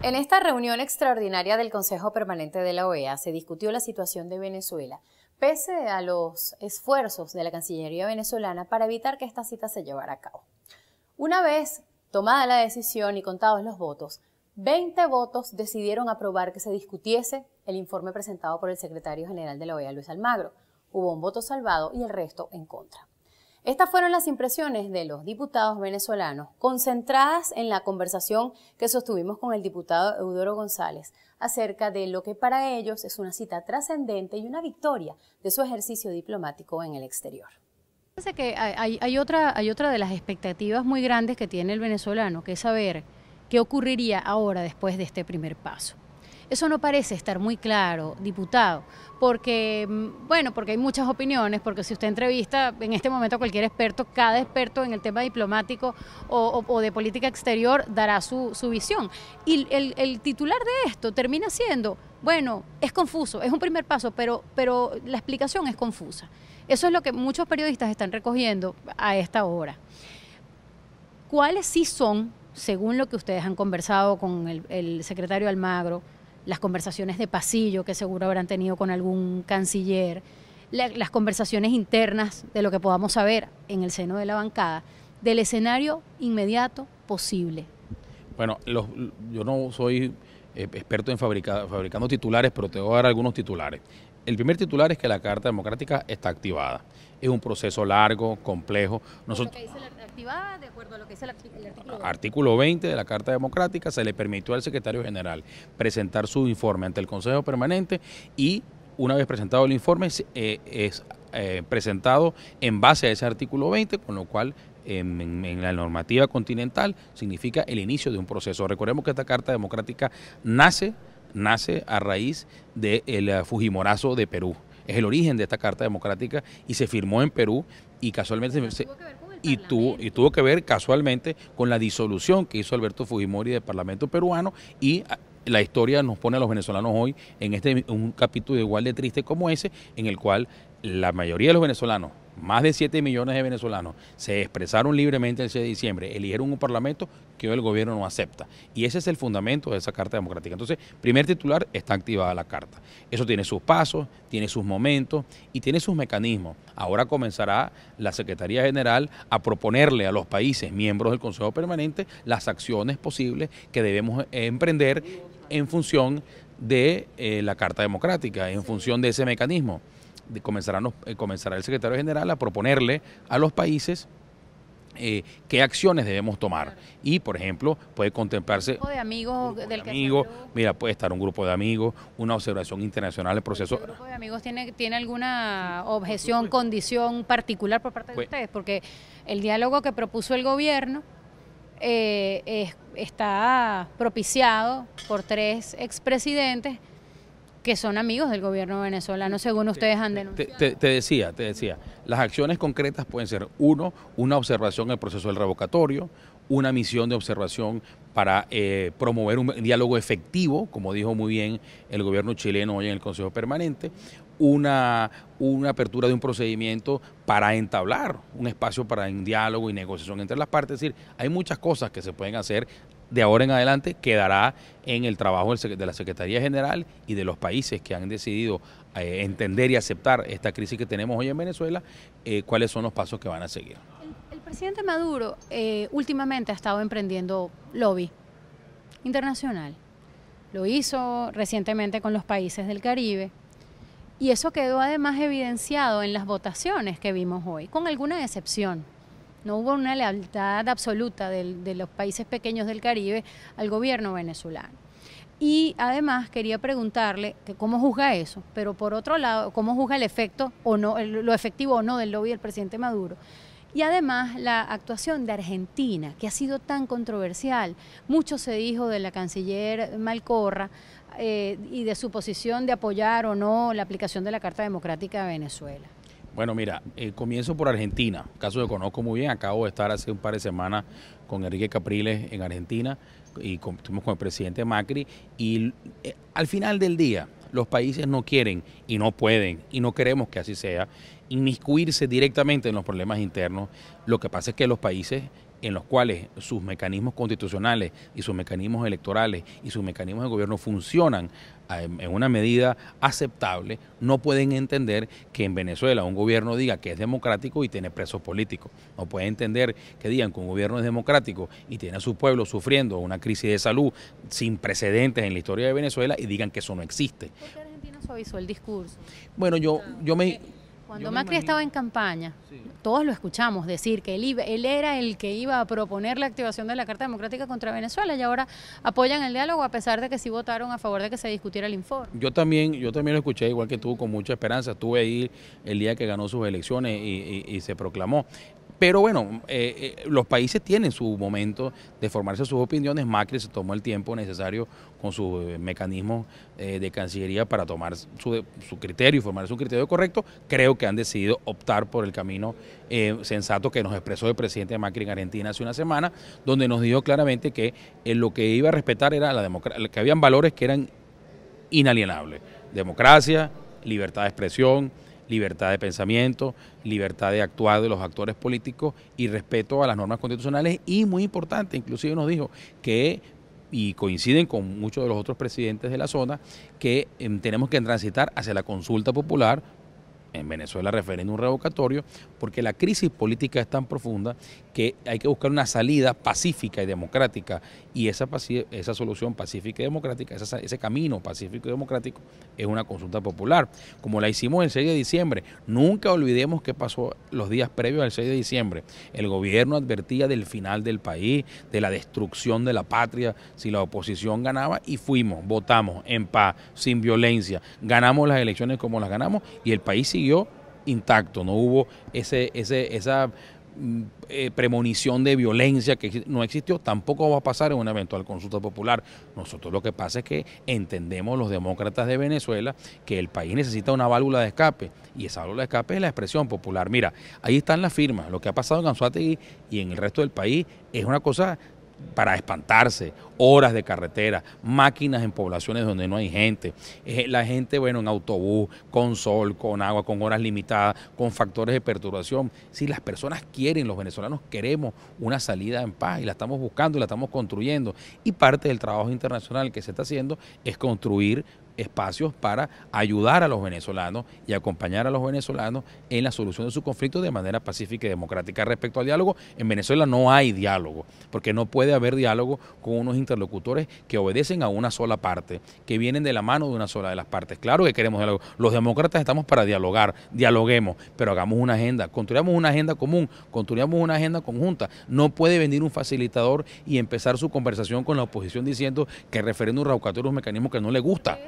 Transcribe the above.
En esta reunión extraordinaria del Consejo Permanente de la OEA se discutió la situación de Venezuela, pese a los esfuerzos de la Cancillería venezolana para evitar que esta cita se llevara a cabo. Una vez tomada la decisión y contados los votos, 20 votos decidieron aprobar que se discutiese el informe presentado por el secretario general de la OEA, Luis Almagro. Hubo un voto salvado y el resto en contra. Estas fueron las impresiones de los diputados venezolanos, concentradas en la conversación que sostuvimos con el diputado Eudoro González acerca de lo que para ellos es una cita trascendente y una victoria de su ejercicio diplomático en el exterior. Fíjense que hay otra de las expectativas muy grandes que tiene el venezolano, que es saber qué ocurriría ahora después de este primer paso. Eso no parece estar muy claro, diputado, porque hay muchas opiniones, porque si usted entrevista en este momento a cualquier experto, cada experto en el tema diplomático o de política exterior dará su visión. Y el titular de esto termina siendo, bueno, es confuso, es un primer paso, pero la explicación es confusa. Eso es lo que muchos periodistas están recogiendo a esta hora. ¿Cuáles sí son, según lo que ustedes han conversado con el secretario Almagro, las conversaciones de pasillo que seguro habrán tenido con algún canciller, las conversaciones internas de lo que podamos saber en el seno de la bancada, del escenario inmediato posible? Bueno, yo no soy experto en fabricando titulares, pero te voy a dar algunos titulares. El primer titular es que la Carta Democrática está activada. Es un proceso largo, complejo. Nosotros, lo que dice la activada, de acuerdo a lo que dice el artículo 20. Artículo 20 de la Carta Democrática, se le permitió al secretario general presentar su informe ante el Consejo Permanente y una vez presentado el informe es presentado en base a ese artículo 20, con lo cual en la normativa continental significa el inicio de un proceso. Recordemos que esta Carta Democrática nace a raíz del Fujimorazo de Perú. Es el origen de esta Carta Democrática y se firmó en Perú y casualmente tuvo que ver casualmente con la disolución que hizo Alberto Fujimori del Parlamento peruano, y la historia nos pone a los venezolanos hoy en un capítulo igual de triste como ese, en el cual la mayoría de los venezolanos, más de 7 millones de venezolanos, se expresaron libremente el 6 de diciembre, eligieron un parlamento que hoy el gobierno no acepta. Y ese es el fundamento de esa Carta Democrática. Entonces, primer titular, está activada la Carta. Eso tiene sus pasos, tiene sus momentos y tiene sus mecanismos. Ahora comenzará la Secretaría General a proponerle a los países miembros del Consejo Permanente las acciones posibles que debemos emprender en función de la Carta Democrática, en función de ese mecanismo. Comenzará el secretario general a proponerle a los países qué acciones debemos tomar. Y, por ejemplo, puede contemplarse un grupo de amigos mira, puede estar un grupo de amigos, una observación internacional del proceso. ¿El grupo de amigos tiene alguna objeción, condición particular por parte de ustedes? Porque el diálogo que propuso el gobierno está propiciado por 3 expresidentes que son amigos del gobierno venezolano, según ustedes han denunciado. Te decía, las acciones concretas pueden ser, una observación del proceso del revocatorio, una misión de observación para promover un diálogo efectivo, como dijo muy bien el gobierno chileno hoy en el Consejo Permanente, una apertura de un procedimiento para entablar un espacio para un diálogo y negociación entre las partes. Es decir, hay muchas cosas que se pueden hacer. De ahora en adelante quedará en el trabajo de la Secretaría General y de los países que han decidido entender y aceptar esta crisis que tenemos hoy en Venezuela, cuáles son los pasos que van a seguir. El presidente Maduro últimamente ha estado emprendiendo lobby internacional. Lo hizo recientemente con los países del Caribe y eso quedó además evidenciado en las votaciones que vimos hoy, con alguna excepción. No hubo una lealtad absoluta de los países pequeños del Caribe al gobierno venezolano. Y además quería preguntarle que cómo juzga eso, pero por otro lado, cómo juzga el efecto o no, lo efectivo o no del lobby del presidente Maduro. Y además la actuación de Argentina, que ha sido tan controversial. Mucho se dijo de la canciller Malcorra y de su posición de apoyar o no la aplicación de la Carta Democrática de Venezuela. Bueno, mira, comienzo por Argentina, caso que conozco muy bien. Acabo de estar hace un par de semanas con Enrique Capriles en Argentina y estuvimos con el presidente Macri y al final del día los países no quieren y no pueden y no queremos que así sea, inmiscuirse directamente en los problemas internos. Lo que pasa es que los países en los cuales sus mecanismos constitucionales y sus mecanismos electorales y sus mecanismos de gobierno funcionan en una medida aceptable, no pueden entender que en Venezuela un gobierno diga que es democrático y tiene presos políticos. No pueden entender que digan que un gobierno es democrático y tiene a su pueblo sufriendo una crisis de salud sin precedentes en la historia de Venezuela y digan que eso no existe. ¿Por qué Argentina suavizó el discurso? Bueno, Cuando Macri estaba en campaña, sí, todos lo escuchamos decir que él era el que iba a proponer la activación de la Carta Democrática contra Venezuela y ahora apoyan el diálogo a pesar de que sí votaron a favor de que se discutiera el informe. Yo también lo escuché igual que tú, con mucha esperanza. Estuve ahí el día que ganó sus elecciones y se proclamó. Pero bueno, los países tienen su momento de formarse sus opiniones. Macri se tomó el tiempo necesario con sus mecanismos de Cancillería para tomar su criterio y formarse un criterio correcto. Creo que han decidido optar por el camino sensato que nos expresó el presidente Macri en Argentina hace una semana, donde nos dijo claramente que lo que iba a respetar era la democracia, que habían valores que eran inalienables: democracia, libertad de expresión, libertad de pensamiento, libertad de actuar de los actores políticos y respeto a las normas constitucionales. Y muy importante, inclusive nos dijo que, y coinciden con muchos de los otros presidentes de la zona, que tenemos que transitar hacia la consulta popular, en Venezuela referéndum revocatorio, porque la crisis política es tan profunda que hay que buscar una salida pacífica y democrática, y esa solución pacífica y democrática, ese camino pacífico y democrático es una consulta popular, como la hicimos el 6 de diciembre. Nunca olvidemos qué pasó los días previos al 6 de diciembre. El gobierno advertía del final del país, de la destrucción de la patria si la oposición ganaba, y fuimos, votamos en paz, sin violencia, ganamos las elecciones como las ganamos y el país siguió intacto. No hubo esa premonición de violencia que no existió. Tampoco va a pasar en una eventual consulta popular. Nosotros lo que pasa es que entendemos, los demócratas de Venezuela, que el país necesita una válvula de escape, y esa válvula de escape es la expresión popular. Mira, ahí están las firmas. Lo que ha pasado en Anzoátegui y en el resto del país es una cosa para espantarse. Horas de carretera, máquinas en poblaciones donde no hay gente, la gente, bueno, en autobús, con sol, con agua, con horas limitadas, con factores de perturbación. Si las personas quieren, los venezolanos queremos una salida en paz y la estamos buscando y la estamos construyendo, y parte del trabajo internacional que se está haciendo es construir espacios para ayudar a los venezolanos y acompañar a los venezolanos en la solución de su conflicto de manera pacífica y democrática. Respecto al diálogo, en Venezuela no hay diálogo, porque no puede haber diálogo con unos interlocutores que obedecen a una sola parte, que vienen de la mano de una sola de las partes. Claro que queremos diálogo. Los demócratas estamos para dialogar, dialoguemos, pero hagamos una agenda, construyamos una agenda común, construyamos una agenda conjunta. No puede venir un facilitador y empezar su conversación con la oposición diciendo que el referéndum revocatorio es un mecanismo que no le gusta.